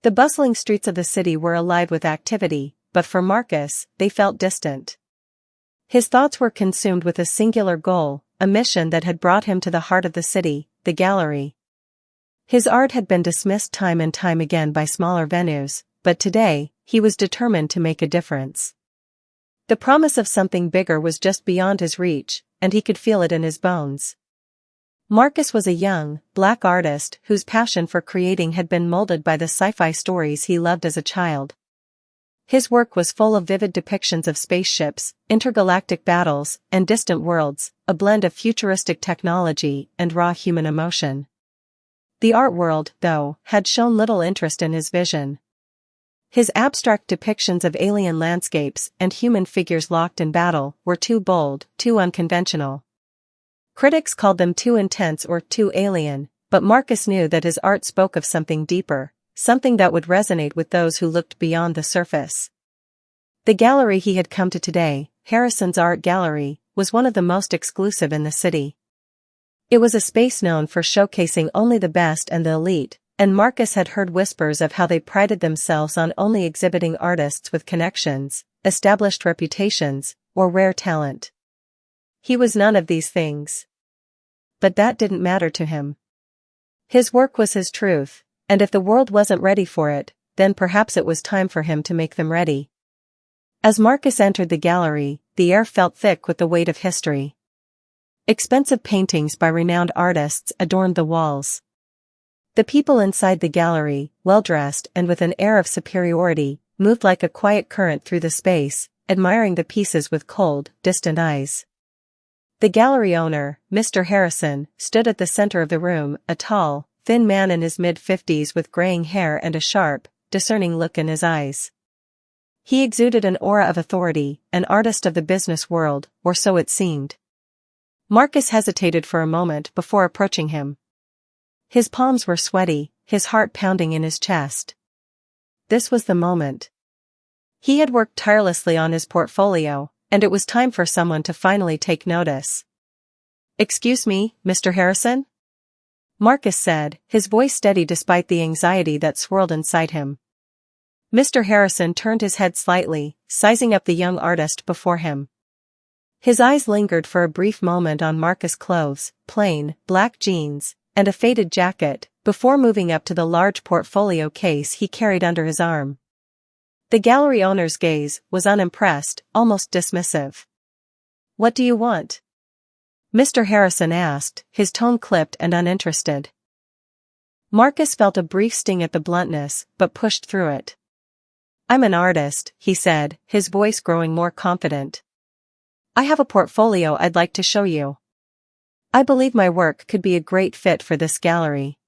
The bustling streets of the city were alive with activity, but for Marcus, they felt distant. His thoughts were consumed with a singular goal, a mission that had brought him to the heart of the city, the gallery. His art had been dismissed time and time again by smaller venues, but today, he was determined to make a difference. The promise of something bigger was just beyond his reach, and he could feel it in his bones. Marcus was a young, black artist whose passion for creating had been molded by the sci-fi stories he loved as a child. His work was full of vivid depictions of spaceships, intergalactic battles, and distant worlds, a blend of futuristic technology and raw human emotion. The art world, though, had shown little interest in his vision. His abstract depictions of alien landscapes and human figures locked in battle were too bold, too unconventional. Critics called them too intense or too alien, but Marcus knew that his art spoke of something deeper, something that would resonate with those who looked beyond the surface. The gallery he had come to today, Harrison's Art Gallery, was one of the most exclusive in the city. It was a space known for showcasing only the best and the elite, and Marcus had heard whispers of how they prided themselves on only exhibiting artists with connections, established reputations, or rare talent. He was none of these things. But that didn't matter to him. His work was his truth, and if the world wasn't ready for it, then perhaps it was time for him to make them ready. As Marcus entered the gallery, the air felt thick with the weight of history. Expensive paintings by renowned artists adorned the walls. The people inside the gallery, well-dressed and with an air of superiority, moved like a quiet current through the space, admiring the pieces with cold, distant eyes. The gallery owner, Mr. Harrison, stood at the center of the room, a tall, thin man in his mid-50s with graying hair and a sharp, discerning look in his eyes. He exuded an aura of authority, an artist of the business world, or so it seemed. Marcus hesitated for a moment before approaching him. His palms were sweaty, his heart pounding in his chest. This was the moment. He had worked tirelessly on his portfolio, and it was time for someone to finally take notice. "Excuse me, Mr. Harrison?" Marcus said, his voice steady despite the anxiety that swirled inside him. Mr. Harrison turned his head slightly, sizing up the young artist before him. His eyes lingered for a brief moment on Marcus' clothes, plain, black jeans, and a faded jacket, before moving up to the large portfolio case he carried under his arm. The gallery owner's gaze was unimpressed, almost dismissive. "What do you want?" Mr. Harrison asked, his tone clipped and uninterested. Marcus felt a brief sting at the bluntness, but pushed through it. "I'm an artist," he said, his voice growing more confident. "I have a portfolio I'd like to show you. I believe my work could be a great fit for this gallery."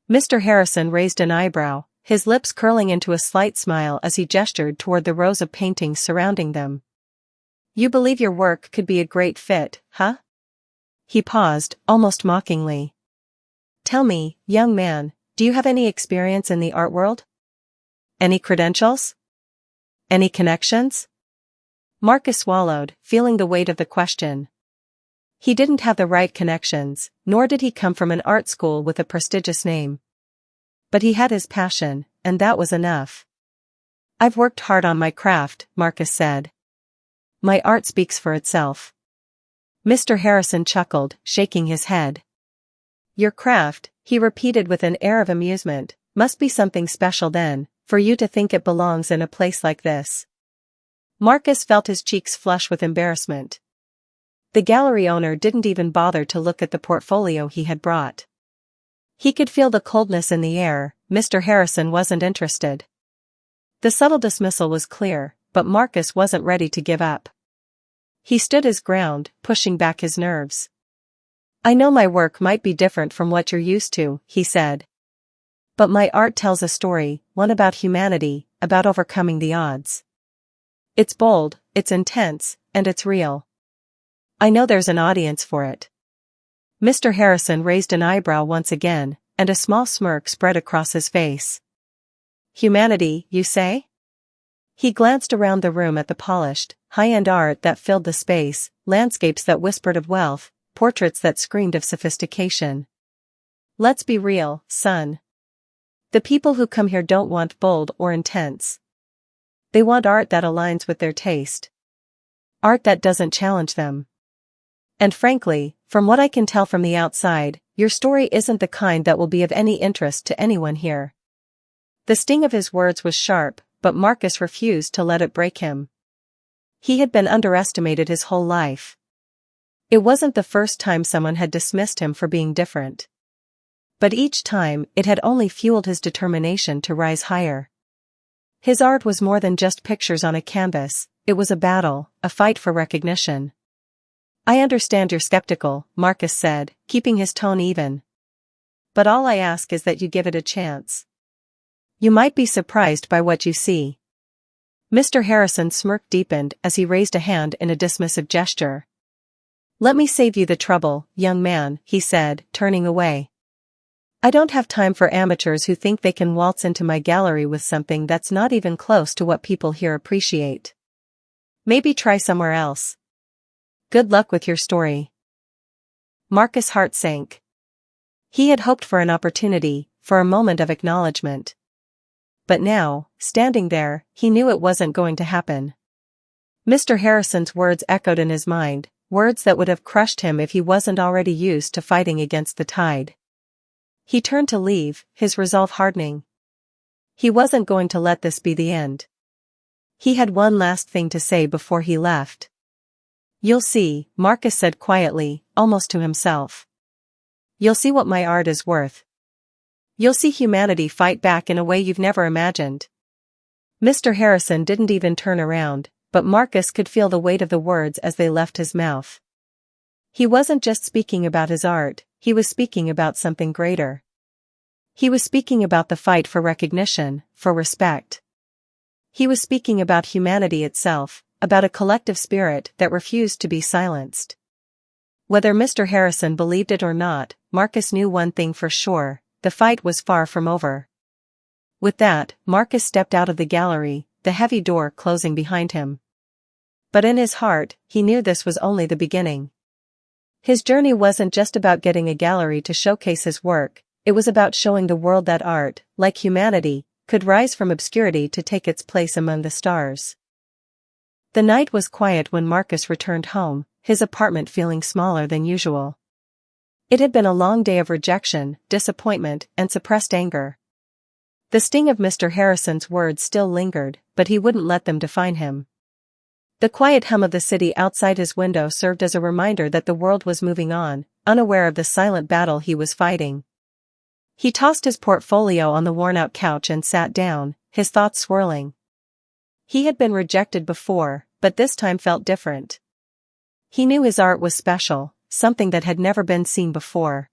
Mr. Harrison raised an eyebrow, his lips curling into a slight smile as he gestured toward the rows of paintings surrounding them. "You believe your work could be a great fit, huh?" He paused, almost mockingly. "Tell me, young man, do you have any experience in the art world? Any credentials? Any connections?" Marcus swallowed, feeling the weight of the question. He didn't have the right connections, nor did he come from an art school with a prestigious name. But he had his passion, and that was enough. "I've worked hard on my craft," Marcus said. "My art speaks for itself." Mr. Harrison chuckled, shaking his head. "Your craft," he repeated with an air of amusement, "must be something special then, for you to think it belongs in a place like this." Marcus felt his cheeks flush with embarrassment. The gallery owner didn't even bother to look at the portfolio he had brought. He could feel the coldness in the air. Mr. Harrison wasn't interested. The subtle dismissal was clear, but Marcus wasn't ready to give up. He stood his ground, pushing back his nerves. "I know my work might be different from what you're used to," he said. "But my art tells a story, one about humanity, about overcoming the odds. It's bold, it's intense, and it's real. I know there's an audience for it." Mr. Harrison raised an eyebrow once again, and a small smirk spread across his face. "Humanity, you say?" He glanced around the room at the polished, high-end art that filled the space, landscapes that whispered of wealth, portraits that screamed of sophistication. "Let's be real, son. The people who come here don't want bold or intense. They want art that aligns with their taste. Art that doesn't challenge them. And frankly, from what I can tell from the outside, your story isn't the kind that will be of any interest to anyone here. The sting of his words was sharp, but Marcus refused to let it break him. He had been underestimated his whole life. It wasn't the first time someone had dismissed him for being different. But each time, it had only fueled his determination to rise higher. His art was more than just pictures on a canvas, it was a battle, a fight for recognition. I understand you're skeptical, Marcus said, keeping his tone even. But all I ask is that you give it a chance. You might be surprised by what you see. Mr. Harrison's smirk deepened as he raised a hand in a dismissive gesture. Let me save you the trouble, young man, he said, turning away. I don't have time for amateurs who think they can waltz into my gallery with something that's not even close to what people here appreciate. Maybe try somewhere else. Good luck with your story. Marcus' heart sank. He had hoped for an opportunity, for a moment of acknowledgement. But now, standing there, he knew it wasn't going to happen. Mr. Harrison's words echoed in his mind, words that would have crushed him if he wasn't already used to fighting against the tide. He turned to leave, his resolve hardening. He wasn't going to let this be the end. He had one last thing to say before he left. You'll see, Marcus said quietly, almost to himself. You'll see what my art is worth. You'll see humanity fight back in a way you've never imagined. Mr. Harrison didn't even turn around, but Marcus could feel the weight of the words as they left his mouth. He wasn't just speaking about his art, he was speaking about something greater. He was speaking about the fight for recognition, for respect. He was speaking about humanity itself, about a collective spirit that refused to be silenced. Whether Mr. Harrison believed it or not, Marcus knew one thing for sure, the fight was far from over. With that, Marcus stepped out of the gallery, the heavy door closing behind him. But in his heart, he knew this was only the beginning. His journey wasn't just about getting a gallery to showcase his work, it was about showing the world that art, like humanity, could rise from obscurity to take its place among the stars. The night was quiet when Marcus returned home, his apartment feeling smaller than usual. It had been a long day of rejection, disappointment, and suppressed anger. The sting of Mr. Harrison's words still lingered, but he wouldn't let them define him. The quiet hum of the city outside his window served as a reminder that the world was moving on, unaware of the silent battle he was fighting. He tossed his portfolio on the worn-out couch and sat down, his thoughts swirling. He had been rejected before, but this time felt different. He knew his art was special, something that had never been seen before.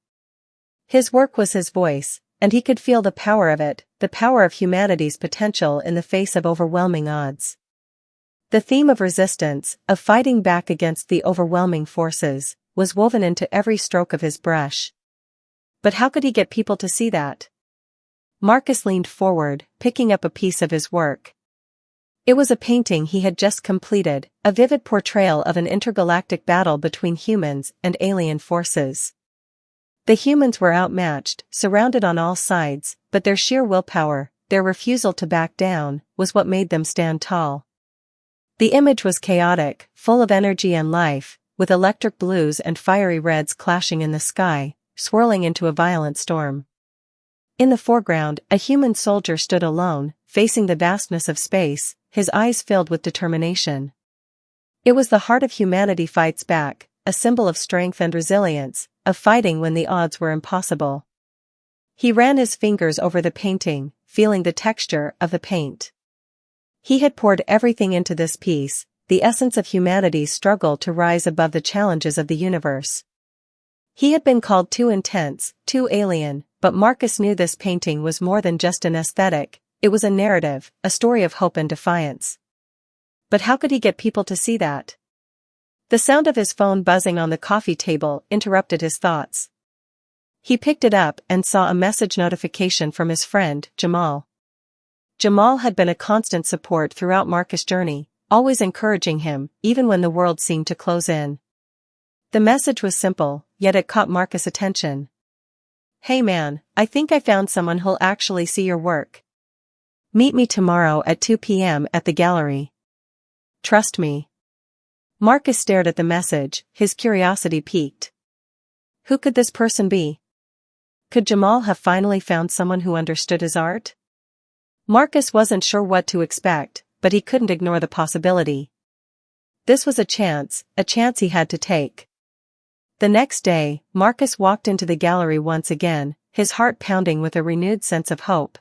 His work was his voice, and he could feel the power of it, the power of humanity's potential in the face of overwhelming odds. The theme of resistance, of fighting back against the overwhelming forces, was woven into every stroke of his brush. But how could he get people to see that? Marcus leaned forward, picking up a piece of his work. It was a painting he had just completed, a vivid portrayal of an intergalactic battle between humans and alien forces. The humans were outmatched, surrounded on all sides, but their sheer willpower, their refusal to back down, was what made them stand tall. The image was chaotic, full of energy and life, with electric blues and fiery reds clashing in the sky, swirling into a violent storm. In the foreground, a human soldier stood alone, facing the vastness of space, his eyes filled with determination. It was the heart of humanity fights back, a symbol of strength and resilience, of fighting when the odds were impossible. He ran his fingers over the painting, feeling the texture of the paint. He had poured everything into this piece, the essence of humanity's struggle to rise above the challenges of the universe. He had been called too intense, too alien, but Marcus knew this painting was more than just an aesthetic, it was a narrative, a story of hope and defiance. But how could he get people to see that? The sound of his phone buzzing on the coffee table interrupted his thoughts. He picked it up and saw a message notification from his friend, Jamal. Jamal had been a constant support throughout Marcus' journey, always encouraging him, even when the world seemed to close in. The message was simple, yet it caught Marcus' attention. "Hey man, I think I found someone who'll actually see your work. Meet me tomorrow at 2 p.m. at the gallery. Trust me." Marcus stared at the message, his curiosity piqued. Who could this person be? Could Jamal have finally found someone who understood his art? Marcus wasn't sure what to expect, but he couldn't ignore the possibility. This was a chance he had to take. The next day, Marcus walked into the gallery once again, his heart pounding with a renewed sense of hope.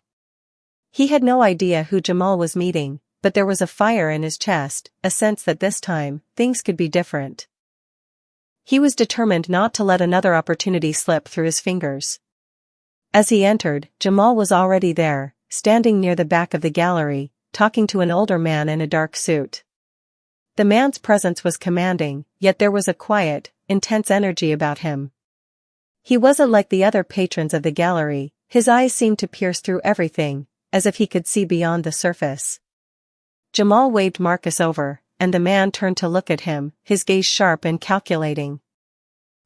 He had no idea who Jamal was meeting, but there was a fire in his chest, a sense that this time, things could be different. He was determined not to let another opportunity slip through his fingers. As he entered, Jamal was already there, standing near the back of the gallery, talking to an older man in a dark suit. The man's presence was commanding, yet there was a quiet, intense energy about him. He wasn't like the other patrons of the gallery, his eyes seemed to pierce through everything, as if he could see beyond the surface. Jamal waved Marcus over, and the man turned to look at him, his gaze sharp and calculating.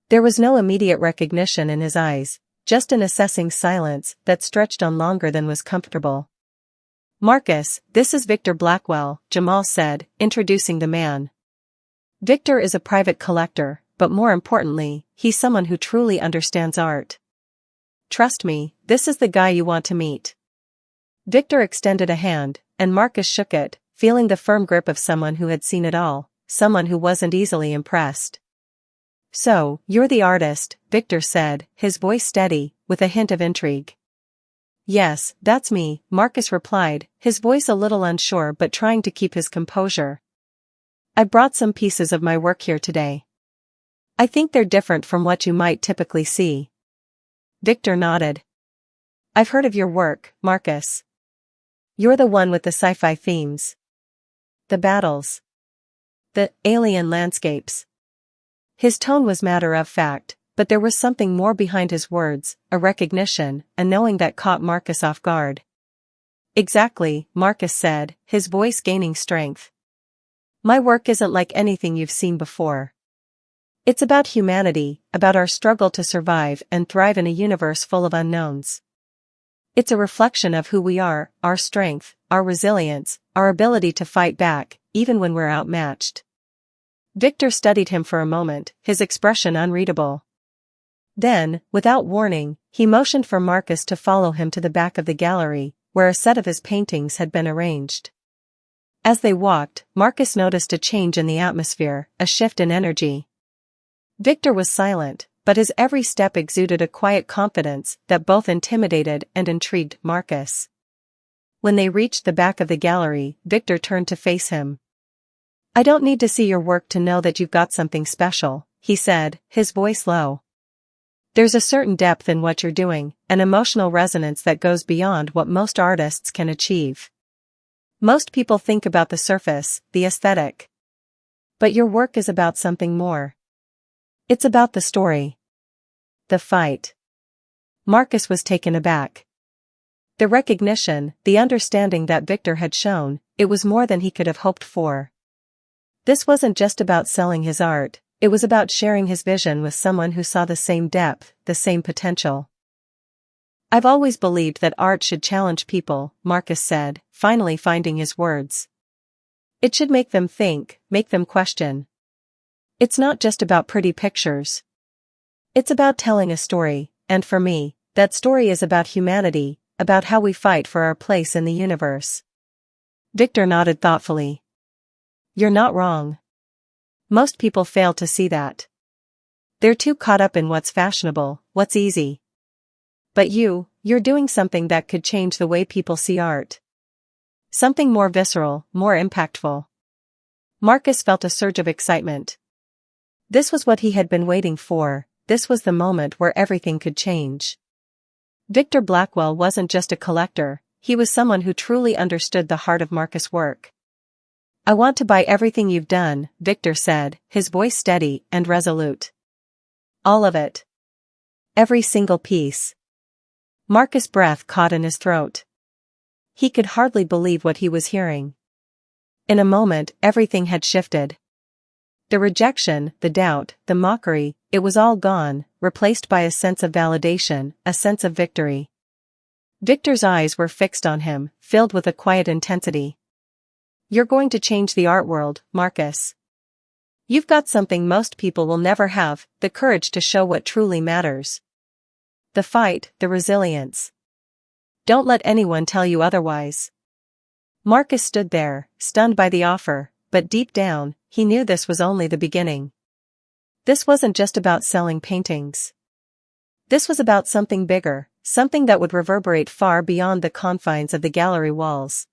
There was no immediate recognition in his eyes, just an assessing silence that stretched on longer than was comfortable. "Marcus, this is Victor Blackwell," Jamal said, introducing the man. Victor is a private collector, but more importantly, he's someone who truly understands art. "Trust me, this is the guy you want to meet." Victor extended a hand, and Marcus shook it, feeling the firm grip of someone who had seen it all, someone who wasn't easily impressed. "So, you're the artist," Victor said, his voice steady, with a hint of intrigue. "Yes, that's me," Marcus replied, his voice a little unsure but trying to keep his composure. "I brought some pieces of my work here today. I think they're different from what you might typically see." Victor nodded. "I've heard of your work, Marcus. You're the one with the sci-fi themes. The battles. The alien landscapes." His tone was matter-of-fact, but there was something more behind his words, a recognition, a knowing that caught Marcus off guard. "Exactly," Marcus said, his voice gaining strength. "My work isn't like anything you've seen before. It's about humanity, about our struggle to survive and thrive in a universe full of unknowns. It's a reflection of who we are, our strength, our resilience, our ability to fight back, even when we're outmatched." Victor studied him for a moment, his expression unreadable. Then, without warning, he motioned for Marcus to follow him to the back of the gallery, where a set of his paintings had been arranged. As they walked, Marcus noticed a change in the atmosphere, a shift in energy. Victor was silent, but his every step exuded a quiet confidence that both intimidated and intrigued Marcus. When they reached the back of the gallery, Victor turned to face him. "I don't need to see your work to know that you've got something special," he said, his voice low. "There's a certain depth in what you're doing, an emotional resonance that goes beyond what most artists can achieve. Most people think about the surface, the aesthetic. But your work is about something more. It's about the story. The fight." Marcus was taken aback. The recognition, the understanding that Victor had shown, it was more than he could have hoped for. This wasn't just about selling his art, it was about sharing his vision with someone who saw the same depth, the same potential. "I've always believed that art should challenge people," Marcus said, finally finding his words. "It should make them think, make them question. It's not just about pretty pictures. It's about telling a story, and for me, that story is about humanity, about how we fight for our place in the universe." Victor nodded thoughtfully. "You're not wrong. Most people fail to see that. They're too caught up in what's fashionable, what's easy. But you're doing something that could change the way people see art. Something more visceral, more impactful." Marcus felt a surge of excitement. This was what he had been waiting for, this was the moment where everything could change. Victor Blackwell wasn't just a collector, he was someone who truly understood the heart of Marcus' work. "I want to buy everything you've done," Victor said, his voice steady and resolute. "All of it. Every single piece." Marcus' breath caught in his throat. He could hardly believe what he was hearing. In a moment, everything had shifted. The rejection, the doubt, the mockery, it was all gone, replaced by a sense of validation, a sense of victory. Victor's eyes were fixed on him, filled with a quiet intensity. "You're going to change the art world, Marcus. You've got something most people will never have, the courage to show what truly matters. The fight, the resilience. Don't let anyone tell you otherwise." Marcus stood there, stunned by the offer, but deep down, he knew this was only the beginning. This wasn't just about selling paintings. This was about something bigger, something that would reverberate far beyond the confines of the gallery walls.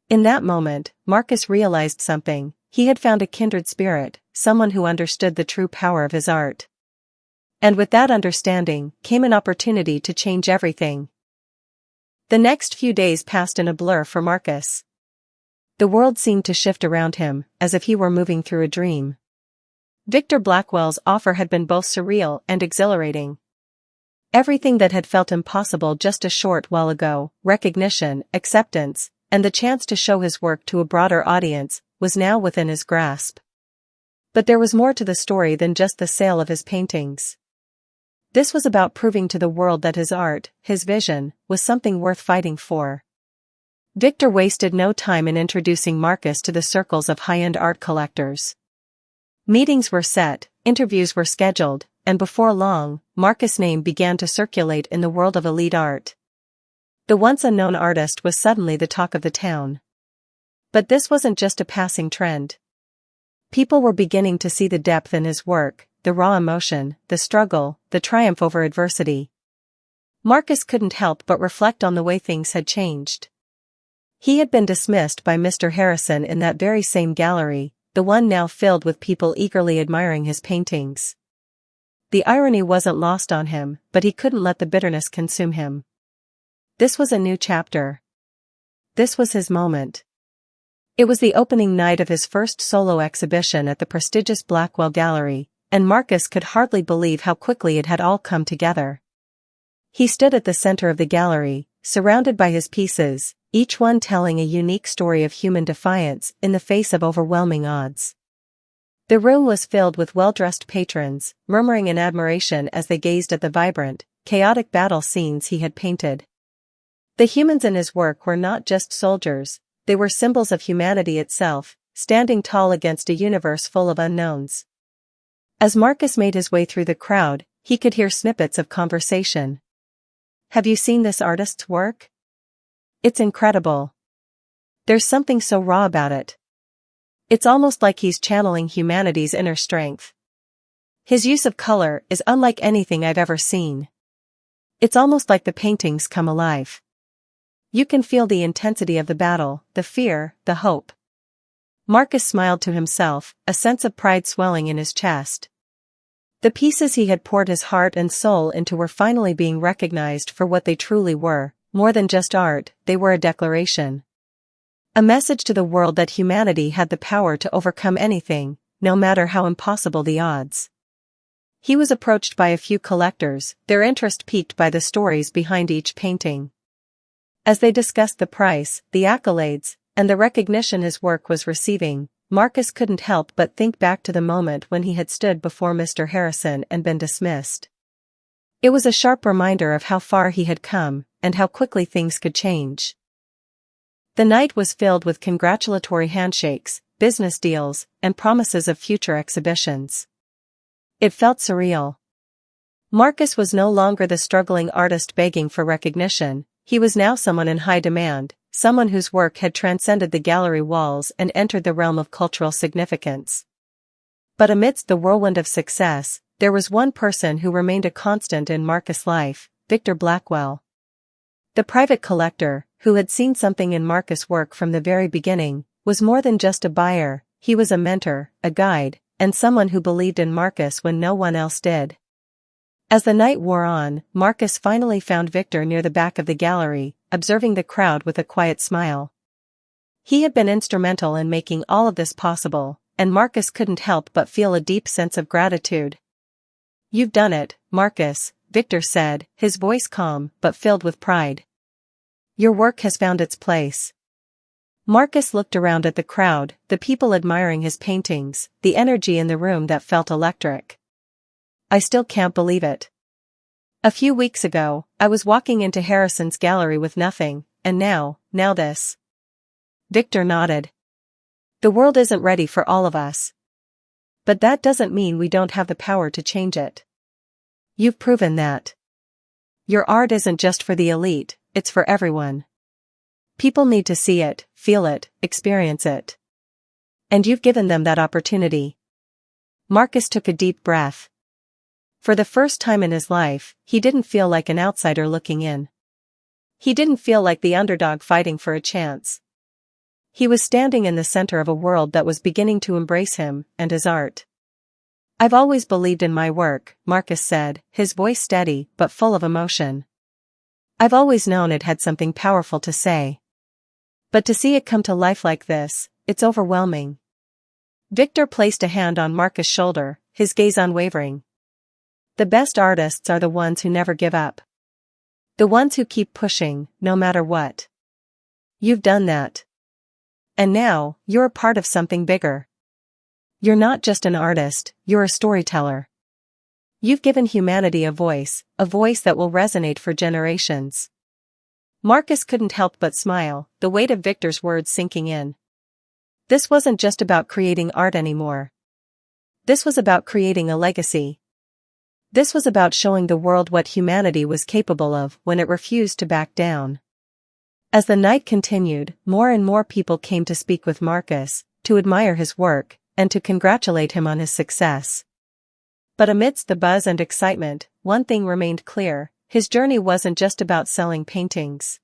In that moment, Marcus realized something. He had found a kindred spirit, someone who understood the true power of his art. And with that understanding, came an opportunity to change everything. The next few days passed in a blur for Marcus. The world seemed to shift around him, as if he were moving through a dream. Victor Blackwell's offer had been both surreal and exhilarating. Everything that had felt impossible just a short while ago, recognition, acceptance, and the chance to show his work to a broader audience, was now within his grasp. But there was more to the story than just the sale of his paintings. This was about proving to the world that his art, his vision, was something worth fighting for. Victor wasted no time in introducing Marcus to the circles of high-end art collectors. Meetings were set, interviews were scheduled, and before long, Marcus' name began to circulate in the world of elite art. The once unknown artist was suddenly the talk of the town. But this wasn't just a passing trend. People were beginning to see the depth in his work, the raw emotion, the struggle, the triumph over adversity. Marcus couldn't help but reflect on the way things had changed. He had been dismissed by Mr. Harrison in that very same gallery, the one now filled with people eagerly admiring his paintings. The irony wasn't lost on him, but he couldn't let the bitterness consume him. This was a new chapter. This was his moment. It was the opening night of his first solo exhibition at the prestigious Blackwell Gallery, and Marcus could hardly believe how quickly it had all come together. He stood at the center of the gallery, surrounded by his pieces, each one telling a unique story of human defiance in the face of overwhelming odds. The room was filled with well-dressed patrons, murmuring in admiration as they gazed at the vibrant, chaotic battle scenes he had painted. The humans in his work were not just soldiers, they were symbols of humanity itself, standing tall against a universe full of unknowns. As Marcus made his way through the crowd, he could hear snippets of conversation. "Have you seen this artist's work? It's incredible. There's something so raw about it. It's almost like he's channeling humanity's inner strength. His use of color is unlike anything I've ever seen. It's almost like the paintings come alive. You can feel the intensity of the battle, the fear, the hope." Marcus smiled to himself, a sense of pride swelling in his chest. The pieces he had poured his heart and soul into were finally being recognized for what they truly were. More than just art, they were a declaration. A message to the world that humanity had the power to overcome anything, no matter how impossible the odds. He was approached by a few collectors, their interest piqued by the stories behind each painting. As they discussed the price, the accolades, and the recognition his work was receiving, Marcus couldn't help but think back to the moment when he had stood before Mr. Harrison and been dismissed. It was a sharp reminder of how far he had come, and how quickly things could change. The night was filled with congratulatory handshakes, business deals, and promises of future exhibitions. It felt surreal. Marcus was no longer the struggling artist begging for recognition, he was now someone in high demand, someone whose work had transcended the gallery walls and entered the realm of cultural significance. But amidst the whirlwind of success, there was one person who remained a constant in Marcus' life, Victor Blackwell. The private collector, who had seen something in Marcus' work from the very beginning, was more than just a buyer, he was a mentor, a guide, and someone who believed in Marcus when no one else did. As the night wore on, Marcus finally found Victor near the back of the gallery, observing the crowd with a quiet smile. He had been instrumental in making all of this possible, and Marcus couldn't help but feel a deep sense of gratitude. "You've done it, Marcus," Victor said, his voice calm but filled with pride. "Your work has found its place. Marcus looked around at the crowd, the people admiring his paintings, the energy in the room that felt electric. I still can't believe it. A few weeks ago, I was walking into Harrison's gallery with nothing, and now this. Victor nodded. The world isn't ready for all of us. But that doesn't mean we don't have the power to change it. You've proven that. Your art isn't just for the elite, it's for everyone. People need to see it, feel it, experience it. And you've given them that opportunity. Marcus took a deep breath. For the first time in his life, he didn't feel like an outsider looking in. He didn't feel like the underdog fighting for a chance. He was standing in the center of a world that was beginning to embrace him and his art. I've always believed in my work, Marcus said, his voice steady but full of emotion. I've always known it had something powerful to say. But to see it come to life like this, it's overwhelming. Victor placed a hand on Marcus' shoulder, his gaze unwavering. The best artists are the ones who never give up. The ones who keep pushing, no matter what. You've done that. And now, you're a part of something bigger. You're not just an artist, you're a storyteller. You've given humanity a voice that will resonate for generations. Marcus couldn't help but smile, the weight of Victor's words sinking in. This wasn't just about creating art anymore. This was about creating a legacy. This was about showing the world what humanity was capable of when it refused to back down. As the night continued, more and more people came to speak with Marcus, to admire his work, and to congratulate him on his success. But amidst the buzz and excitement, one thing remained clear: his journey wasn't just about selling paintings.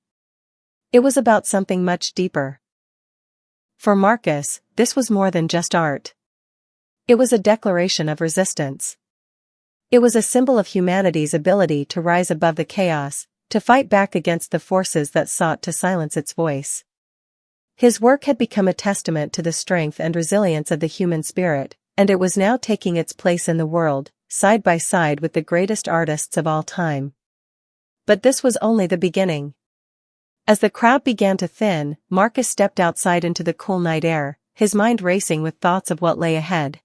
It was about something much deeper. For Marcus, this was more than just art. It was a declaration of resistance. It was a symbol of humanity's ability to rise above the chaos, to fight back against the forces that sought to silence its voice. His work had become a testament to the strength and resilience of the human spirit, and it was now taking its place in the world, side by side with the greatest artists of all time. But this was only the beginning. As the crowd began to thin, Marcus stepped outside into the cool night air, his mind racing with thoughts of what lay ahead.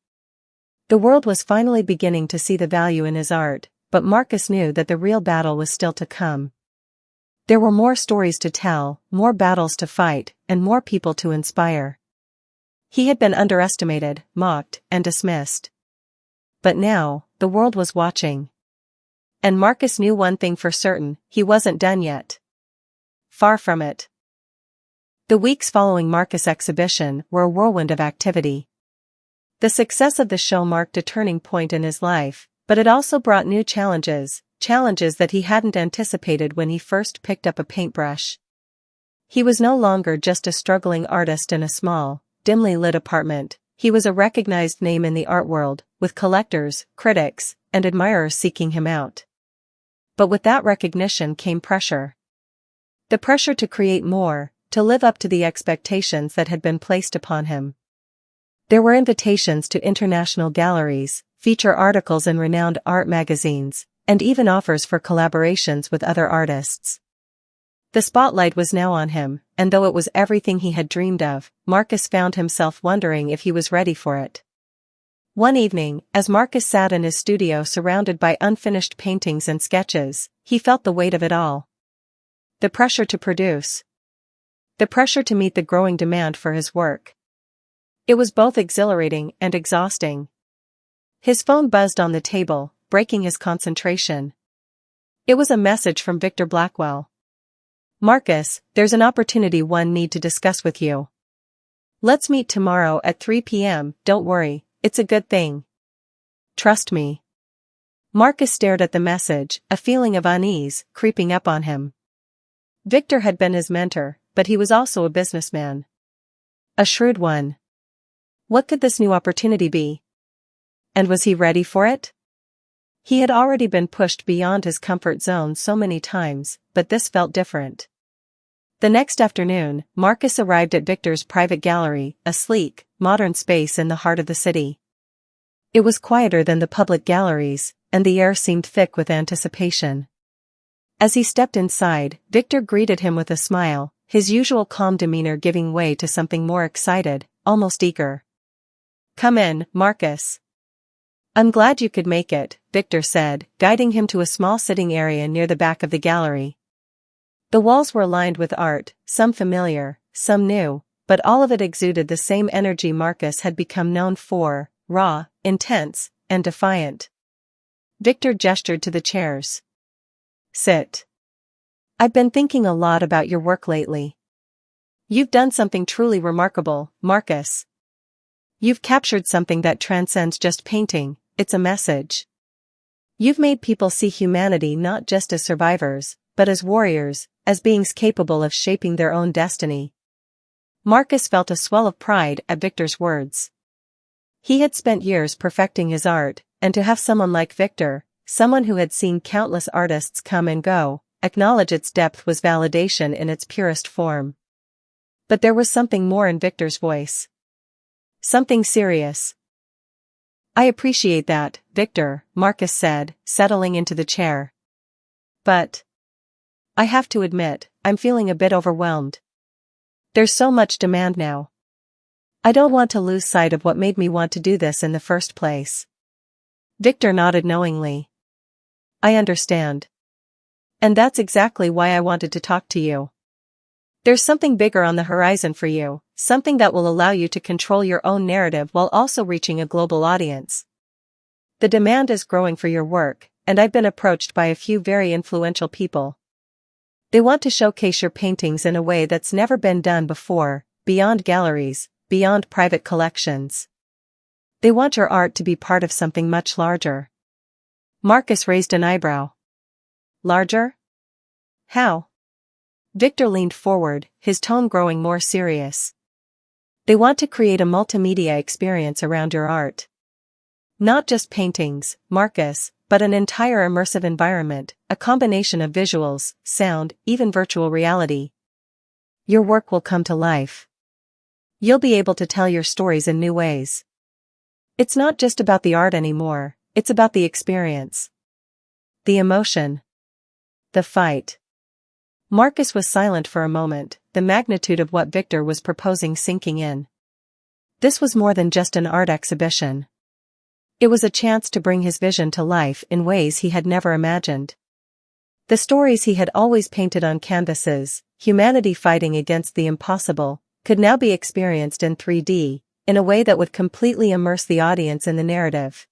The world was finally beginning to see the value in his art, but Marcus knew that the real battle was still to come. There were more stories to tell, more battles to fight, and more people to inspire. He had been underestimated, mocked, and dismissed. But now, the world was watching. And Marcus knew one thing for certain: he wasn't done yet. Far from it. The weeks following Marcus' exhibition were a whirlwind of activity. The success of the show marked a turning point in his life, but it also brought new challenges that he hadn't anticipated when he first picked up a paintbrush. He was no longer just a struggling artist in a small, dimly lit apartment. He was a recognized name in the art world, with collectors, critics, and admirers seeking him out. But with that recognition came pressure. The pressure to create more, to live up to the expectations that had been placed upon him. There were invitations to international galleries, feature articles in renowned art magazines, and even offers for collaborations with other artists. The spotlight was now on him, and though it was everything he had dreamed of, Marcus found himself wondering if he was ready for it. One evening, as Marcus sat in his studio surrounded by unfinished paintings and sketches, he felt the weight of it all. The pressure to produce. The pressure to meet the growing demand for his work. It was both exhilarating and exhausting. His phone buzzed on the table, breaking his concentration. It was a message from Victor Blackwell. "Marcus, there's an opportunity I need to discuss with you. Let's meet tomorrow at 3 p.m, don't worry, it's a good thing. Trust me." Marcus stared at the message, a feeling of unease creeping up on him. Victor had been his mentor, but he was also a businessman. A shrewd one. What could this new opportunity be? And was he ready for it? He had already been pushed beyond his comfort zone so many times, but this felt different. The next afternoon, Marcus arrived at Victor's private gallery, a sleek, modern space in the heart of the city. It was quieter than the public galleries, and the air seemed thick with anticipation. As he stepped inside, Victor greeted him with a smile, his usual calm demeanor giving way to something more excited, almost eager. "Come in, Marcus." "I'm glad you could make it," Victor said, guiding him to a small sitting area near the back of the gallery. The walls were lined with art, some familiar, some new, but all of it exuded the same energy Marcus had become known for, raw, intense, and defiant. Victor gestured to the chairs. "Sit. I've been thinking a lot about your work lately. You've done something truly remarkable, Marcus. You've captured something that transcends just painting, it's a message. You've made people see humanity not just as survivors, but as warriors, as beings capable of shaping their own destiny." Marcus felt a swell of pride at Victor's words. He had spent years perfecting his art, and to have someone like Victor, someone who had seen countless artists come and go, acknowledge its depth was validation in its purest form. But there was something more in Victor's voice. Something serious. "I appreciate that, Victor," Marcus said, settling into the chair. "But I have to admit, I'm feeling a bit overwhelmed. There's so much demand now. I don't want to lose sight of what made me want to do this in the first place." Victor nodded knowingly. "I understand. And that's exactly why I wanted to talk to you. There's something bigger on the horizon for you, something that will allow you to control your own narrative while also reaching a global audience. The demand is growing for your work, and I've been approached by a few very influential people. They want to showcase your paintings in a way that's never been done before, beyond galleries, beyond private collections. They want your art to be part of something much larger." Marcus raised an eyebrow. "Larger? How?" Victor leaned forward, his tone growing more serious. "They want to create a multimedia experience around your art. Not just paintings, Marcus, but an entire immersive environment, a combination of visuals, sound, even virtual reality. Your work will come to life. You'll be able to tell your stories in new ways. It's not just about the art anymore, it's about the experience. The emotion. The fight." Marcus was silent for a moment, the magnitude of what Victor was proposing sinking in. This was more than just an art exhibition. It was a chance to bring his vision to life in ways he had never imagined. The stories he had always painted on canvases, humanity fighting against the impossible, could now be experienced in 3D, in a way that would completely immerse the audience in the narrative.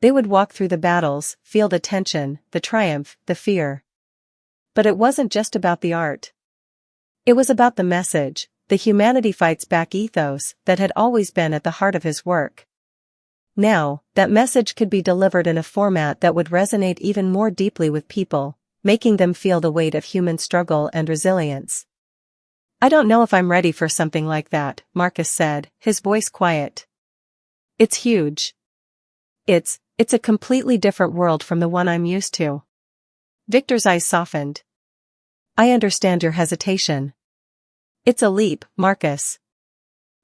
They would walk through the battles, feel the tension, the triumph, the fear. But it wasn't just about the art. It was about the message, the humanity fights back ethos that had always been at the heart of his work. Now, that message could be delivered in a format that would resonate even more deeply with people, making them feel the weight of human struggle and resilience. "I don't know if I'm ready for something like that," Marcus said, his voice quiet. "It's huge. It's a completely different world from the one I'm used to." Victor's eyes softened. "I understand your hesitation. It's a leap, Marcus.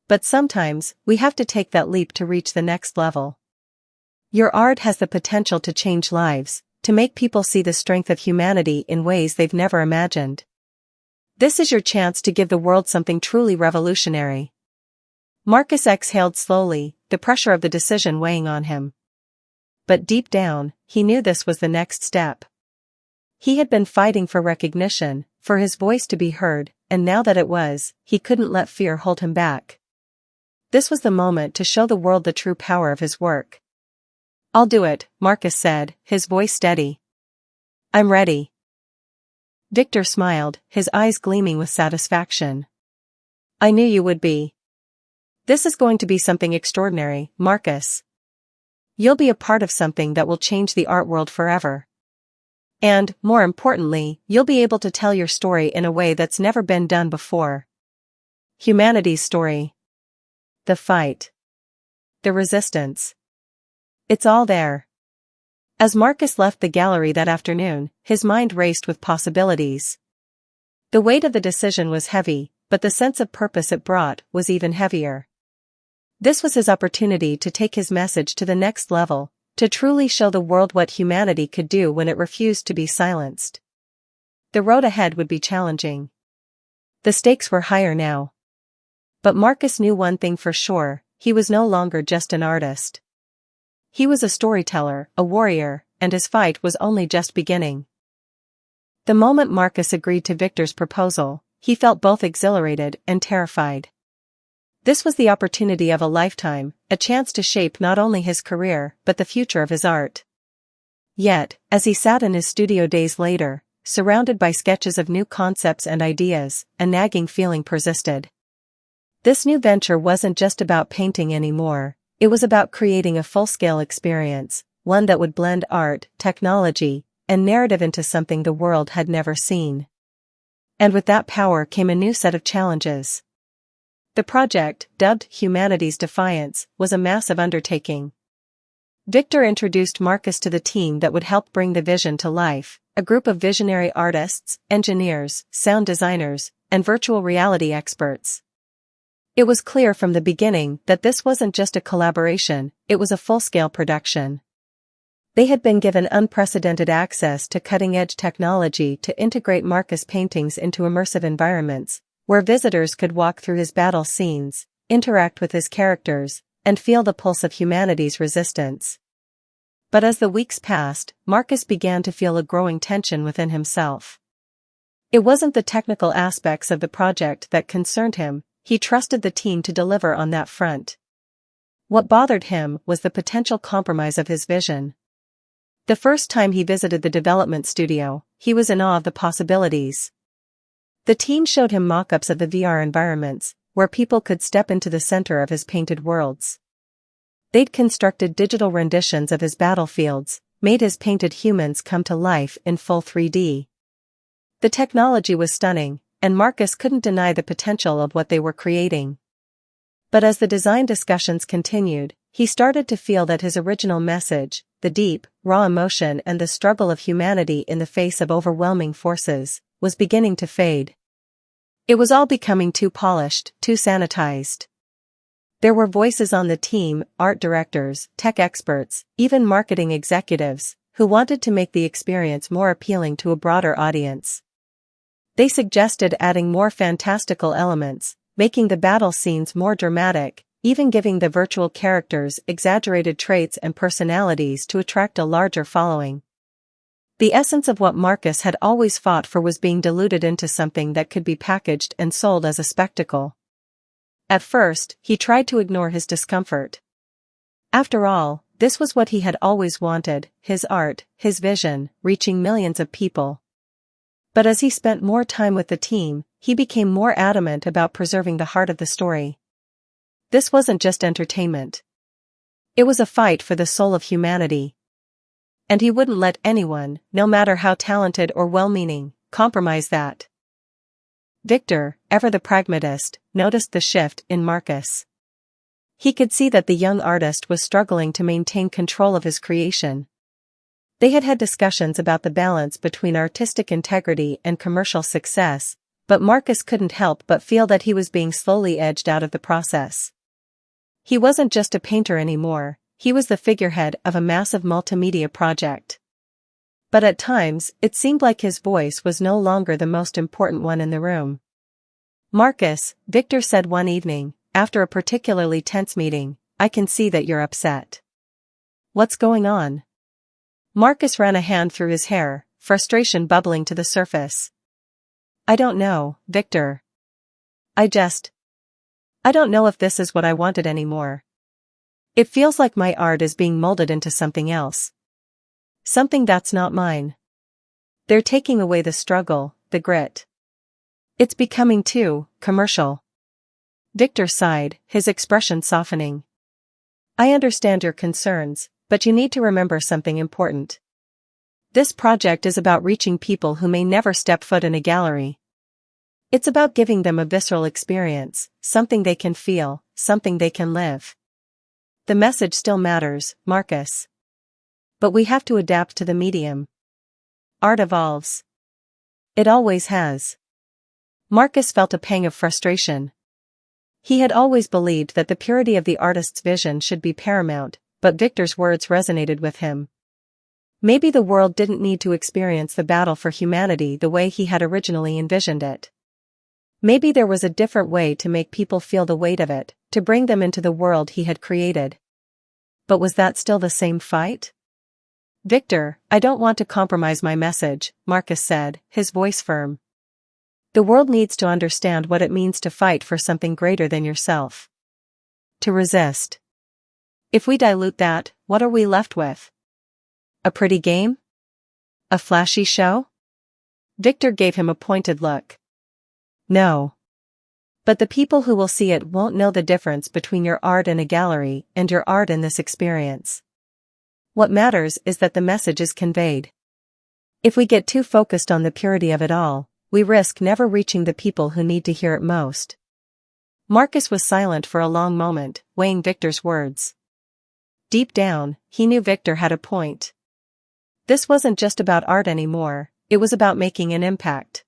But sometimes, we have to take that leap to reach the next level. Your art has the potential to change lives, to make people see the strength of humanity in ways they've never imagined. This is your chance to give the world something truly revolutionary." Marcus exhaled slowly, the pressure of the decision weighing on him. But deep down, he knew this was the next step. He had been fighting for recognition, for his voice to be heard, and now that it was, he couldn't let fear hold him back. This was the moment to show the world the true power of his work. "I'll do it," Marcus said, his voice steady. "I'm ready." Victor smiled, his eyes gleaming with satisfaction. "I knew you would be. This is going to be something extraordinary, Marcus. You'll be a part of something that will change the art world forever. And, more importantly, you'll be able to tell your story in a way that's never been done before. Humanity's story. The fight. The resistance. It's all there." As Marcus left the gallery that afternoon, his mind raced with possibilities. The weight of the decision was heavy, but the sense of purpose it brought was even heavier. This was his opportunity to take his message to the next level, to truly show the world what humanity could do when it refused to be silenced. The road ahead would be challenging. The stakes were higher now. But Marcus knew one thing for sure: he was no longer just an artist. He was a storyteller, a warrior, and his fight was only just beginning. The moment Marcus agreed to Victor's proposal, he felt both exhilarated and terrified. This was the opportunity of a lifetime, a chance to shape not only his career but the future of his art. Yet, as he sat in his studio days later, surrounded by sketches of new concepts and ideas, a nagging feeling persisted. This new venture wasn't just about painting anymore, it was about creating a full-scale experience, one that would blend art, technology, and narrative into something the world had never seen. And with that power came a new set of challenges. The project, dubbed Humanity's Defiance, was a massive undertaking. Victor introduced Marcus to the team that would help bring the vision to life, a group of visionary artists, engineers, sound designers, and virtual reality experts. It was clear from the beginning that this wasn't just a collaboration, it was a full-scale production. They had been given unprecedented access to cutting-edge technology to integrate Marcus' paintings into immersive environments, where visitors could walk through his battle scenes, interact with his characters, and feel the pulse of humanity's resistance. But as the weeks passed, Marcus began to feel a growing tension within himself. It wasn't the technical aspects of the project that concerned him, he trusted the team to deliver on that front. What bothered him was the potential compromise of his vision. The first time he visited the development studio, he was in awe of the possibilities. The team showed him mock-ups of the VR environments, where people could step into the center of his painted worlds. They'd constructed digital renditions of his battlefields, made his painted humans come to life in full 3D. The technology was stunning, and Marcus couldn't deny the potential of what they were creating. But as the design discussions continued, he started to feel that his original message, the deep, raw emotion and the struggle of humanity in the face of overwhelming forces, was beginning to fade. It was all becoming too polished, too sanitized. There were voices on the team, art directors, tech experts, even marketing executives, who wanted to make the experience more appealing to a broader audience. They suggested adding more fantastical elements, making the battle scenes more dramatic, even giving the virtual characters exaggerated traits and personalities to attract a larger following. The essence of what Marcus had always fought for was being diluted into something that could be packaged and sold as a spectacle. At first, he tried to ignore his discomfort. After all, this was what he had always wanted, his art, his vision, reaching millions of people. But as he spent more time with the team, he became more adamant about preserving the heart of the story. This wasn't just entertainment. It was a fight for the soul of humanity. And he wouldn't let anyone, no matter how talented or well-meaning, compromise that. Victor, ever the pragmatist, noticed the shift in Marcus. He could see that the young artist was struggling to maintain control of his creation. They had had discussions about the balance between artistic integrity and commercial success, but Marcus couldn't help but feel that he was being slowly edged out of the process. He wasn't just a painter anymore, he was the figurehead of a massive multimedia project. But at times, it seemed like his voice was no longer the most important one in the room. "Marcus," Victor said one evening, after a particularly tense meeting, "I can see that you're upset. What's going on?" Marcus ran a hand through his hair, frustration bubbling to the surface. "I don't know, Victor. I don't know if this is what I wanted anymore. It feels like my art is being molded into something else. Something that's not mine. They're taking away the struggle, the grit. It's becoming too commercial." Victor sighed, his expression softening. "I understand your concerns, but you need to remember something important. This project is about reaching people who may never step foot in a gallery. It's about giving them a visceral experience, something they can feel, something they can live. The message still matters, Marcus. But we have to adapt to the medium. Art evolves. It always has." Marcus felt a pang of frustration. He had always believed that the purity of the artist's vision should be paramount, but Victor's words resonated with him. Maybe the world didn't need to experience the battle for humanity the way he had originally envisioned it. Maybe there was a different way to make people feel the weight of it, to bring them into the world he had created. But was that still the same fight? "Victor, I don't want to compromise my message," Marcus said, his voice firm. "The world needs to understand what it means to fight for something greater than yourself. To resist. If we dilute that, what are we left with? A pretty game? A flashy show?" Victor gave him a pointed look. "No. But the people who will see it won't know the difference between your art in a gallery and your art in this experience. What matters is that the message is conveyed. If we get too focused on the purity of it all, we risk never reaching the people who need to hear it most." Marcus was silent for a long moment, weighing Victor's words. Deep down, he knew Victor had a point. This wasn't just about art anymore, it was about making an impact.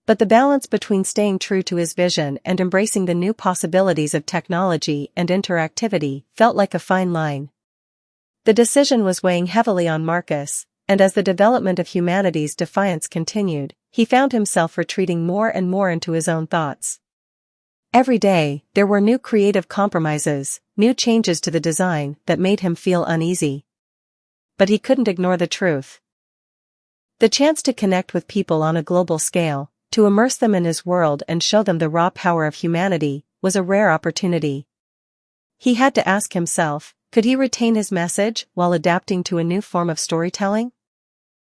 But the balance between staying true to his vision and embracing the new possibilities of technology and interactivity felt like a fine line. The decision was weighing heavily on Marcus, and as the development of humanity's defiance continued, he found himself retreating more and more into his own thoughts. Every day, there were new creative compromises, new changes to the design that made him feel uneasy. But he couldn't ignore the truth. The chance to connect with people on a global scale, to immerse them in his world and show them the raw power of humanity, was a rare opportunity. He had to ask himself, could he retain his message while adapting to a new form of storytelling?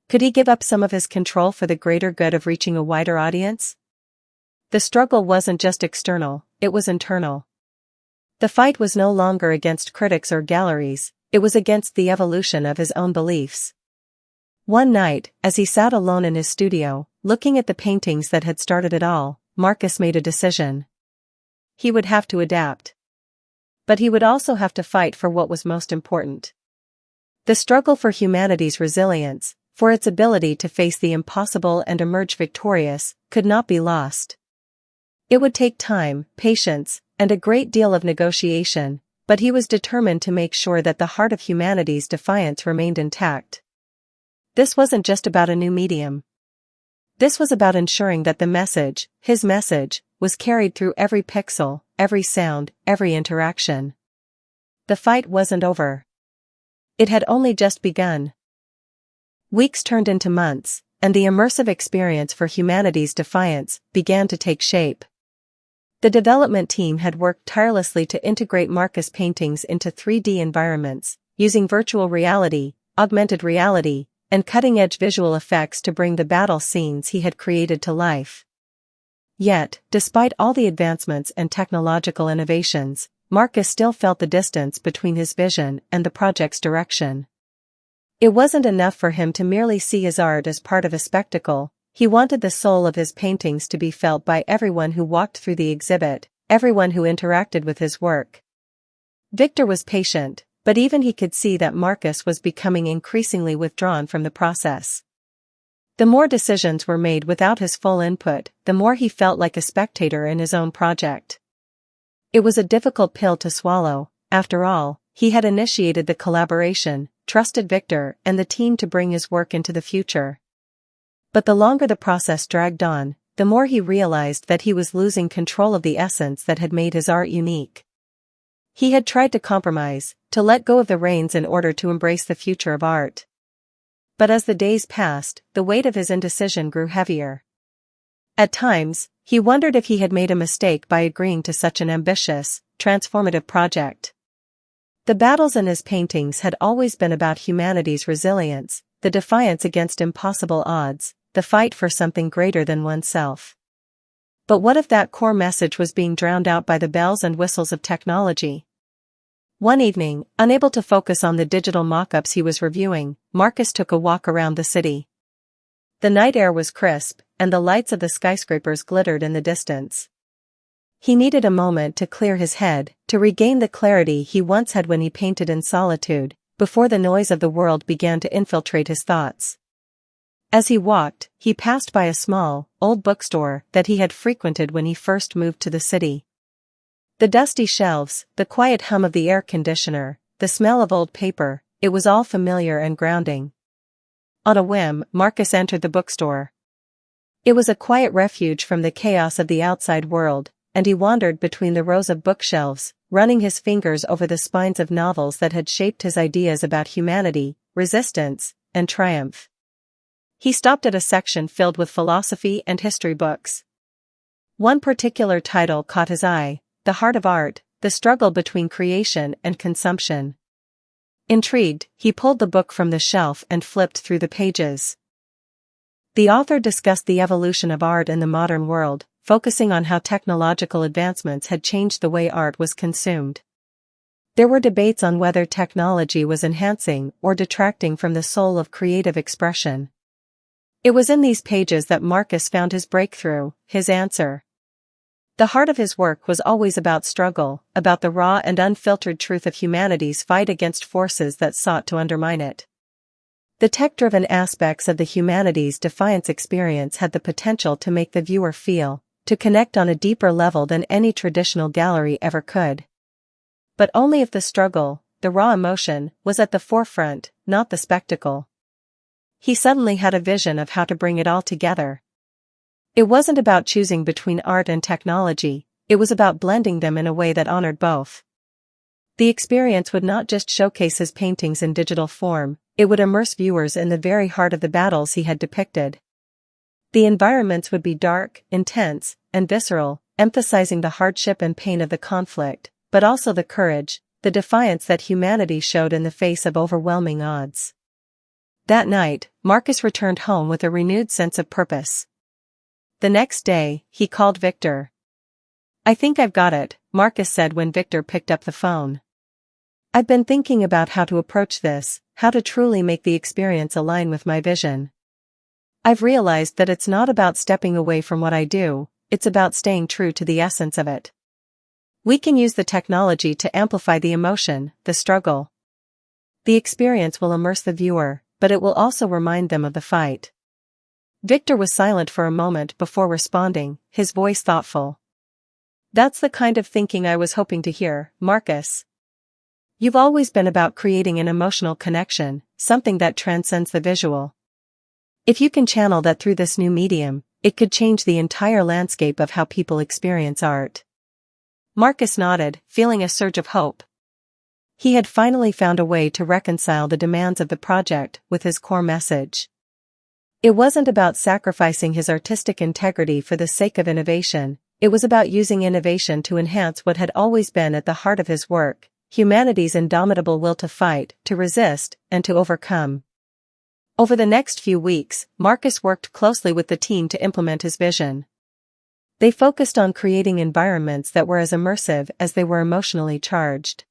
Could he give up some of his control for the greater good of reaching a wider audience? The struggle wasn't just external, it was internal. The fight was no longer against critics or galleries, it was against the evolution of his own beliefs. One night, as he sat alone in his studio, looking at the paintings that had started it all, Marcus made a decision. He would have to adapt. But he would also have to fight for what was most important. The struggle for humanity's resilience, for its ability to face the impossible and emerge victorious, could not be lost. It would take time, patience, and a great deal of negotiation, but he was determined to make sure that the heart of humanity's defiance remained intact. This wasn't just about a new medium. This was about ensuring that the message, his message, was carried through every pixel, every sound, every interaction. The fight wasn't over. It had only just begun. Weeks turned into months, and the immersive experience for humanity's defiance began to take shape. The development team had worked tirelessly to integrate Marcus' paintings into 3D environments, using virtual reality, augmented reality, and cutting-edge visual effects to bring the battle scenes he had created to life. Yet, despite all the advancements and technological innovations, Marcus still felt the distance between his vision and the project's direction. It wasn't enough for him to merely see his art as part of a spectacle, he wanted the soul of his paintings to be felt by everyone who walked through the exhibit, everyone who interacted with his work. Victor was patient, but even he could see that Marcus was becoming increasingly withdrawn from the process. The more decisions were made without his full input, the more he felt like a spectator in his own project. It was a difficult pill to swallow. After all, he had initiated the collaboration, trusted Victor and the team to bring his work into the future. But the longer the process dragged on, the more he realized that he was losing control of the essence that had made his art unique. He had tried to compromise, to let go of the reins in order to embrace the future of art. But as the days passed, the weight of his indecision grew heavier. At times, he wondered if he had made a mistake by agreeing to such an ambitious, transformative project. The battles in his paintings had always been about humanity's resilience, the defiance against impossible odds, the fight for something greater than oneself. But what if that core message was being drowned out by the bells and whistles of technology? One evening, unable to focus on the digital mock-ups he was reviewing, Marcus took a walk around the city. The night air was crisp, and the lights of the skyscrapers glittered in the distance. He needed a moment to clear his head, to regain the clarity he once had when he painted in solitude, before the noise of the world began to infiltrate his thoughts. As he walked, he passed by a small, old bookstore that he had frequented when he first moved to the city. The dusty shelves, the quiet hum of the air conditioner, the smell of old paper, it was all familiar and grounding. On a whim, Marcus entered the bookstore. It was a quiet refuge from the chaos of the outside world, and he wandered between the rows of bookshelves, running his fingers over the spines of novels that had shaped his ideas about humanity, resistance, and triumph. He stopped at a section filled with philosophy and history books. One particular title caught his eye, The Heart of Art, The Struggle Between Creation and Consumption. Intrigued, he pulled the book from the shelf and flipped through the pages. The author discussed the evolution of art in the modern world, focusing on how technological advancements had changed the way art was consumed. There were debates on whether technology was enhancing or detracting from the soul of creative expression. It was in these pages that Marcus found his breakthrough, his answer. The heart of his work was always about struggle, about the raw and unfiltered truth of humanity's fight against forces that sought to undermine it. The tech-driven aspects of the humanities' defiance experience had the potential to make the viewer feel, to connect on a deeper level than any traditional gallery ever could. But only if the struggle, the raw emotion, was at the forefront, not the spectacle. He suddenly had a vision of how to bring it all together. It wasn't about choosing between art and technology, it was about blending them in a way that honored both. The experience would not just showcase his paintings in digital form, it would immerse viewers in the very heart of the battles he had depicted. The environments would be dark, intense, and visceral, emphasizing the hardship and pain of the conflict, but also the courage, the defiance that humanity showed in the face of overwhelming odds. That night, Marcus returned home with a renewed sense of purpose. The next day, he called Victor. "I think I've got it," Marcus said when Victor picked up the phone. "I've been thinking about how to approach this, how to truly make the experience align with my vision. I've realized that it's not about stepping away from what I do, it's about staying true to the essence of it. We can use the technology to amplify the emotion, the struggle. The experience will immerse the viewer, but it will also remind them of the fight." Victor was silent for a moment before responding, his voice thoughtful. "That's the kind of thinking I was hoping to hear, Marcus. You've always been about creating an emotional connection, something that transcends the visual. If you can channel that through this new medium, it could change the entire landscape of how people experience art." Marcus nodded, feeling a surge of hope. He had finally found a way to reconcile the demands of the project with his core message. It wasn't about sacrificing his artistic integrity for the sake of innovation, it was about using innovation to enhance what had always been at the heart of his work, humanity's indomitable will to fight, to resist, and to overcome. Over the next few weeks, Marcus worked closely with the team to implement his vision. They focused on creating environments that were as immersive as they were emotionally charged.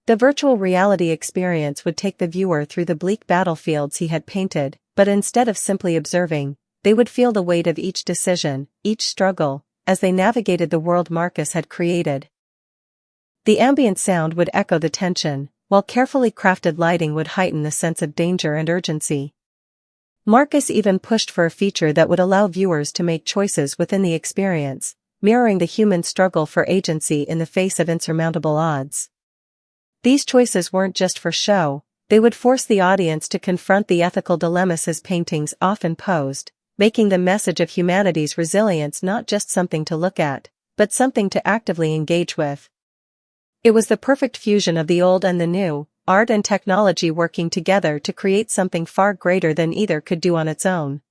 The virtual reality experience would take the viewer through the bleak battlefields he had painted, but instead of simply observing, they would feel the weight of each decision, each struggle, as they navigated the world Marcus had created. The ambient sound would echo the tension, while carefully crafted lighting would heighten the sense of danger and urgency. Marcus even pushed for a feature that would allow viewers to make choices within the experience, mirroring the human struggle for agency in the face of insurmountable odds. These choices weren't just for show, they would force the audience to confront the ethical dilemmas his paintings often posed, making the message of humanity's resilience not just something to look at, but something to actively engage with. It was the perfect fusion of the old and the new, art and technology working together to create something far greater than either could do on its own.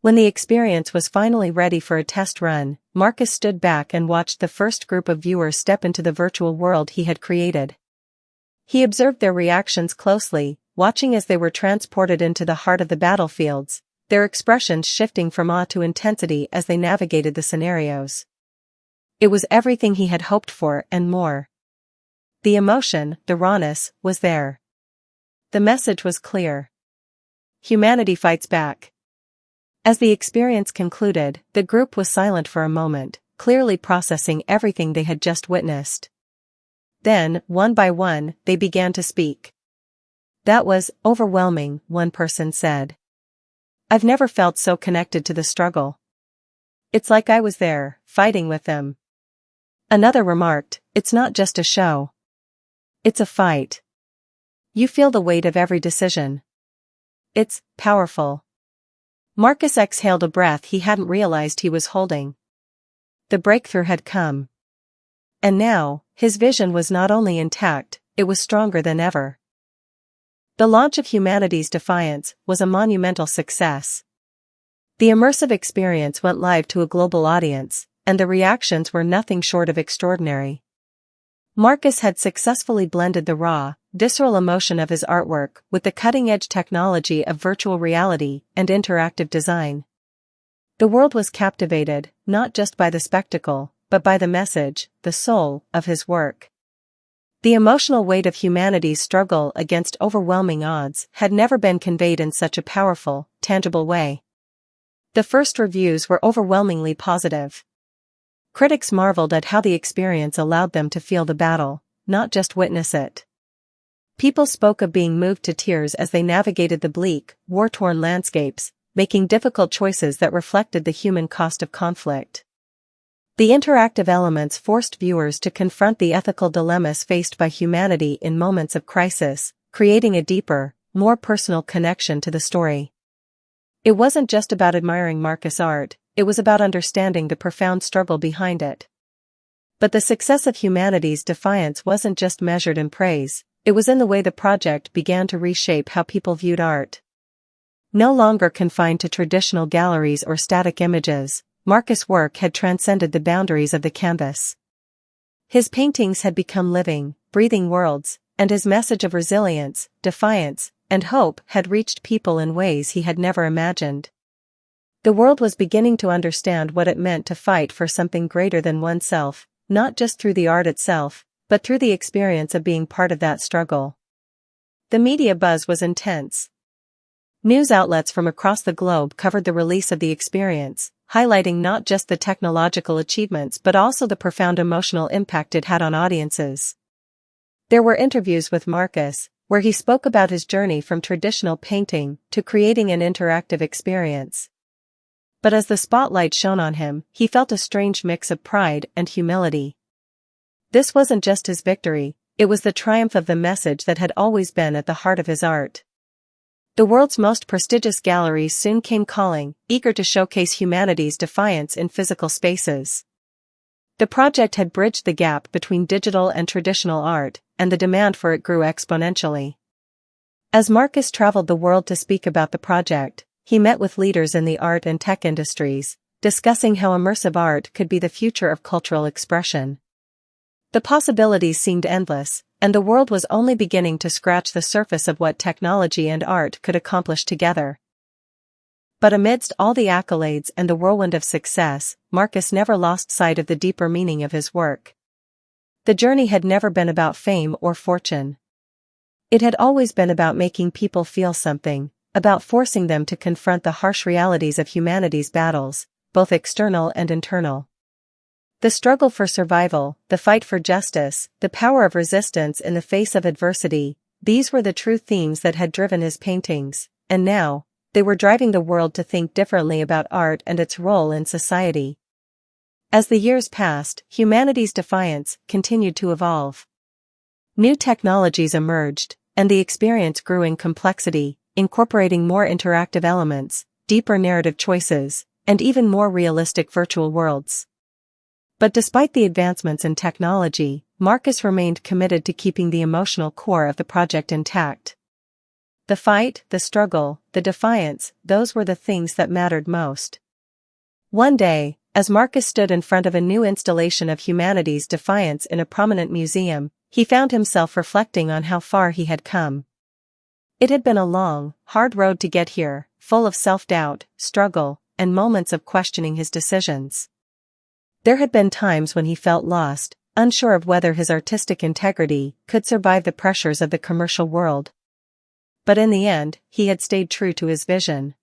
When the experience was finally ready for a test run, Marcus stood back and watched the first group of viewers step into the virtual world he had created. He observed their reactions closely, watching as they were transported into the heart of the battlefields, their expressions shifting from awe to intensity as they navigated the scenarios. It was everything he had hoped for and more. The emotion, the rawness, was there. The message was clear. Humanity fights back. As the experience concluded, the group was silent for a moment, clearly processing everything they had just witnessed. Then, one by one, they began to speak. "That was overwhelming," one person said. "I've never felt so connected to the struggle. It's like I was there, fighting with them." Another remarked, "It's not just a show. It's a fight. You feel the weight of every decision. It's powerful." Marcus exhaled a breath he hadn't realized he was holding. The breakthrough had come. And now, his vision was not only intact, it was stronger than ever. The launch of humanity's Defiance was a monumental success. The immersive experience went live to a global audience, and the reactions were nothing short of extraordinary. Marcus had successfully blended the raw, visceral emotion of his artwork with the cutting-edge technology of virtual reality and interactive design. The world was captivated, not just by the spectacle, but by the message, the soul, of his work. The emotional weight of humanity's struggle against overwhelming odds had never been conveyed in such a powerful, tangible way. The first reviews were overwhelmingly positive. Critics marveled at how the experience allowed them to feel the battle, not just witness it. People spoke of being moved to tears as they navigated the bleak, war-torn landscapes, making difficult choices that reflected the human cost of conflict. The interactive elements forced viewers to confront the ethical dilemmas faced by humanity in moments of crisis, creating a deeper, more personal connection to the story. It wasn't just about admiring Marcus' art, it was about understanding the profound struggle behind it. But the success of humanity's Defiance wasn't just measured in praise, it was in the way the project began to reshape how people viewed art. No longer confined to traditional galleries or static images, Marcus' work had transcended the boundaries of the canvas. His paintings had become living, breathing worlds, and his message of resilience, defiance, and hope had reached people in ways he had never imagined. The world was beginning to understand what it meant to fight for something greater than oneself, not just through the art itself, but through the experience of being part of that struggle. The media buzz was intense. News outlets from across the globe covered the release of the experience, highlighting not just the technological achievements but also the profound emotional impact it had on audiences. There were interviews with Marcus, where he spoke about his journey from traditional painting to creating an interactive experience. But as the spotlight shone on him, he felt a strange mix of pride and humility. This wasn't just his victory, it was the triumph of the message that had always been at the heart of his art. The world's most prestigious galleries soon came calling, eager to showcase humanity's Defiance in physical spaces. The project had bridged the gap between digital and traditional art, and the demand for it grew exponentially. As Marcus traveled the world to speak about the project, he met with leaders in the art and tech industries, discussing how immersive art could be the future of cultural expression. The possibilities seemed endless, and the world was only beginning to scratch the surface of what technology and art could accomplish together. But amidst all the accolades and the whirlwind of success, Marcus never lost sight of the deeper meaning of his work. The journey had never been about fame or fortune. It had always been about making people feel something, about forcing them to confront the harsh realities of humanity's battles, both external and internal. The struggle for survival, the fight for justice, the power of resistance in the face of adversity, these were the true themes that had driven his paintings, and now, they were driving the world to think differently about art and its role in society. As the years passed, humanity's Defiance continued to evolve. New technologies emerged, and the experience grew in complexity, incorporating more interactive elements, deeper narrative choices, and even more realistic virtual worlds. But despite the advancements in technology, Marcus remained committed to keeping the emotional core of the project intact. The fight, the struggle, the defiance, those were the things that mattered most. One day, as Marcus stood in front of a new installation of humanity's Defiance in a prominent museum, he found himself reflecting on how far he had come. It had been a long, hard road to get here, full of self-doubt, struggle, and moments of questioning his decisions. There had been times when he felt lost, unsure of whether his artistic integrity could survive the pressures of the commercial world. But in the end, he had stayed true to his vision.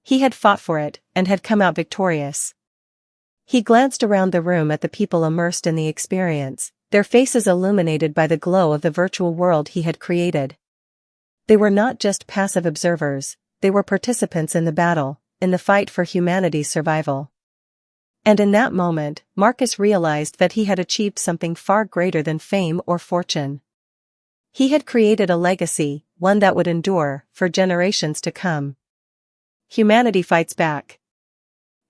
He had fought for it, and had come out victorious. He glanced around the room at the people immersed in the experience, their faces illuminated by the glow of the virtual world he had created. They were not just passive observers, they were participants in the battle, in the fight for humanity's survival. And in that moment, Marcus realized that he had achieved something far greater than fame or fortune. He had created a legacy, one that would endure for generations to come. Humanity fights back.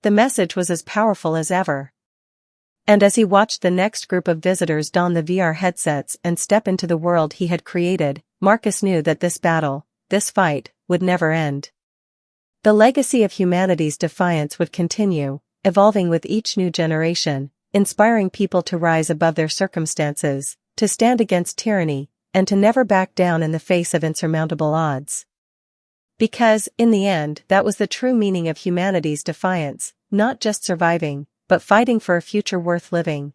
The message was as powerful as ever. And as he watched the next group of visitors don the VR headsets and step into the world he had created, Marcus knew that this battle, this fight, would never end. The legacy of humanity's defiance would continue, evolving with each new generation, inspiring people to rise above their circumstances, to stand against tyranny, and to never back down in the face of insurmountable odds. Because, in the end, that was the true meaning of humanity's defiance, not just surviving, but fighting for a future worth living.